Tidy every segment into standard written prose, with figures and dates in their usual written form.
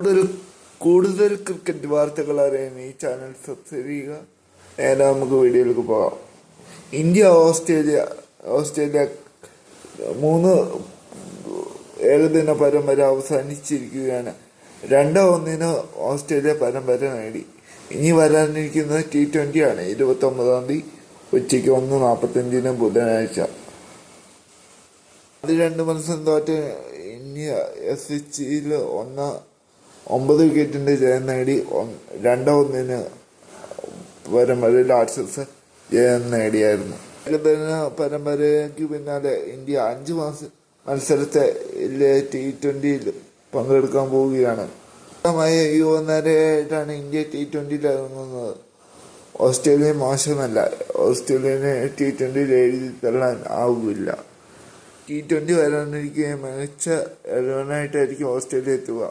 കൂടുതൽ കൂടുതൽ ക്രിക്കറ്റ് വാർത്തകൾ അറിയാൻ ഈ ചാനൽ സബ്സ്ക്രൈബ് ചെയ്യുക. നേരെ നമുക്ക് വീഡിയോയിലേക്ക് പോകാം. ഇന്ത്യ ഓസ്ട്രേലിയ 3 ഏകദിന പരമ്പര അവസാനിച്ചിരിക്കുകയാണ്. 2-1 ഓസ്ട്രേലിയ പരമ്പര നേടി. ഇനി വരാനിരിക്കുന്നത് T20 ആണ്. 29-ാം തീയതി ഉച്ചയ്ക്ക് 1:45 ബുധനാഴ്ച. അത് 2 മത്സരം തോറ്റ് ഇന്ത്യ SHയിൽ 9 വിക്കറ്റിന്റെ ജയം നേടി 2-1 പരമ്പരയിൽ ആർച്ചേഴ്സ് ജയം നേടിയായിരുന്നു. ഏകദിന പരമ്പരയ്ക്ക് പിന്നാലെ ഇന്ത്യ 5 മത്സരത്തിലെ T20 പങ്കെടുക്കാൻ പോവുകയാണ്. യുവനിരയായിട്ടാണ് ഇന്ത്യ T20 ഇറങ്ങുന്നത്. ഓസ്ട്രേലിയ മോശമല്ല. ഓസ്ട്രേലിയനെ T20 എഴുതി തള്ളാൻ ആവില്ല. T20 വരാനിരിക്കുകയും മികച്ച 11ആയിട്ടായിരിക്കും ഓസ്ട്രേലിയ എത്തുക.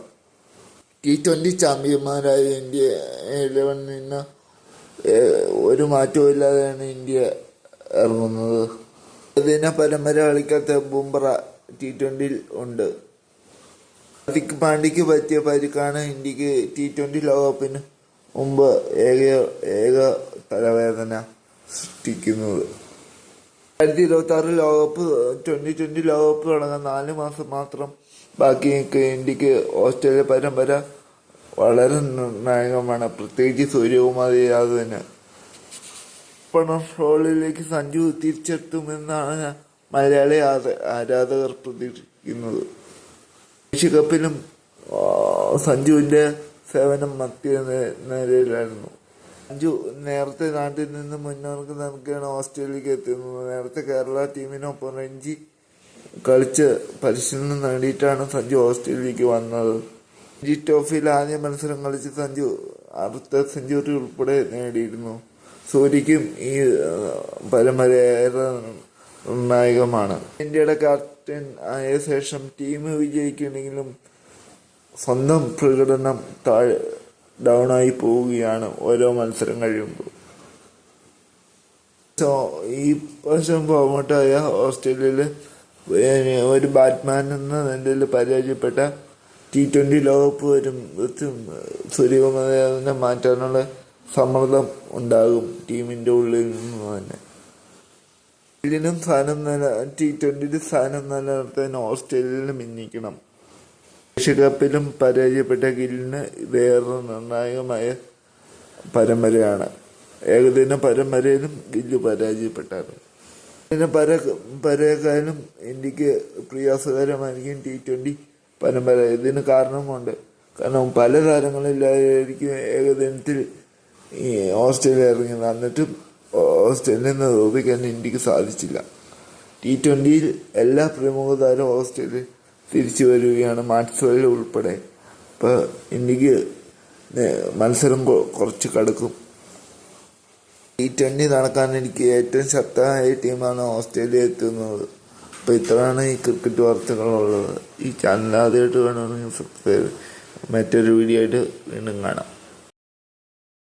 T20 ചാമ്പ്യന്മാരായ ഇന്ത്യ 11 നിന്ന് ഒരു മാറ്റവും ഇല്ലാതെയാണ് ഇന്ത്യ ഇറങ്ങുന്നത്. ഏകദിന പരമ്പര കളിക്കാത്ത ബുംറ T20 ഉണ്ട്. ഹാർദിക് പാണ്ഡ്യയ്ക്ക് പറ്റിയ പരിക്കാണ് ഇന്ത്യക്ക് T20 ലോകകപ്പിന് മുമ്പ് ഏക തലവേദന സൃഷ്ടിക്കുന്നത്. 2026 ലോകകപ്പ് 2020 ലോകകപ്പ് തുടങ്ങാൻ 4 മാസം മാത്രം ബാക്കി നിൽക്കെ ഇന്ത്യക്ക് ഓസ്ട്രേലിയ പരമ്പര വളരെ നിർണായകമാണ്. പ്രത്യേകിച്ച് സൂര്യകുമാർ യാദവിന് ഓപ്പണർ റോളിലേക്ക് സഞ്ജു തിരിച്ചെത്തുമെന്നാണ് മലയാളി ആരാധകർ പ്രതീക്ഷിക്കുന്നത്. ഏഷ്യക്കപ്പിലും സഞ്ജുവിന്റെ സേവനം മധ്യനിരയിലായിരുന്നു. സഞ്ജു നേരത്തെ നാട്ടിൽ നിന്ന് മുന്നോട്ട് നൽകിയാണ് ഓസ്ട്രേലിയക്ക് എത്തുന്നത്. നേരത്തെ കേരള ടീമിനൊപ്പം രഞ്ജി കളിച്ച് പരിശീലനം നേടിയിട്ടാണ് സഞ്ജു ഓസ്ട്രേലിയക്ക് വന്നത്. രഞ്ജി ട്രോഫിയിൽ ആദ്യ മത്സരം കളിച്ച് സഞ്ജു അടുത്ത സെഞ്ചുറി ഉൾപ്പെടെ നേടിയിരുന്നു. സൂര്യയ്ക്കും ഈ പരമ്പര ഏറെ നിർണായകമാണ്. ഇന്ത്യയുടെ ക്യാപ്റ്റൻ ആയ ശേഷം ടീം വിജയിക്കണമെങ്കിലും സ്വന്തം പ്രകടനം ഡൗണായി പോവുകയാണ് ഓരോ മത്സരം കഴിയുമ്പോൾ. ഈ വർഷം ഫോർമാറ്റായ ഓസ്ട്രേലിയയിൽ ഒരു ബാറ്റ്മാൻ എന്ന നിലയിൽ പരാജയപ്പെട്ട T20 ലോകകപ്പ് വരും സൂര്യകുമാറിനെ മാറ്റാനുള്ള സമ്മർദ്ദം ഉണ്ടാകും ടീമിന്റെ ഉള്ളിൽ നിന്ന് തന്നെ. ഇതിനും T20 സ്ഥാനം നിലനിർത്താൻ ഓസ്ട്രേലിയയിൽ മിന്നിക്കണം. ഏഷ്യകപ്പിലും പരാജയപ്പെട്ട ഗില്ലിന് വേറെ നിർണായകമായ പരമ്പരയാണ്. ഏകദിന പരമ്പരയിലും ഗില്ല് പരാജയപ്പെട്ടായിരുന്നു. പരക്കാലും ഇന്ത്യക്ക് പ്രയാസകരമായിരിക്കും T20 പരമ്പര. ഇതിന് കാരണമുണ്ട്. കാരണം പല താരങ്ങളിലായിരിക്കും ഏകദിനത്തിൽ ഈ ഓസ്ട്രേലിയ ഇറങ്ങിയത്. എന്നിട്ടും ഓസ്ട്രേലിയയെ തോൽപ്പിക്കാൻ ഇന്ത്യക്ക് സാധിച്ചില്ല. T20 എല്ലാ പ്രമുഖ താരം ഓസ്ട്രേലിയ തിരിച്ചു വരികയാണ്, മാക്സ്വെൽ ഉൾപ്പെടെ. ഇപ്പോൾ ഇന്ത്യക്ക് മത്സരം കുറച്ച് കടുക്കും. T20 നടക്കാൻ എനിക്ക് ഏറ്റവും ശക്തമായ ടീമാണ് ഓസ്ട്രേലിയ എത്തുന്നത്. അപ്പോൾ ഇത്രയാണ് ഈ ക്രിക്കറ്റ് വാർത്തകളുള്ളത്. ഈ ചാനൽ ആദ്യമായിട്ട് വേണമെങ്കിൽ സബ്സ്ക്രൈബ്. മറ്റൊരു വീഡിയോ ആയിട്ട് വീണ്ടും കാണാം.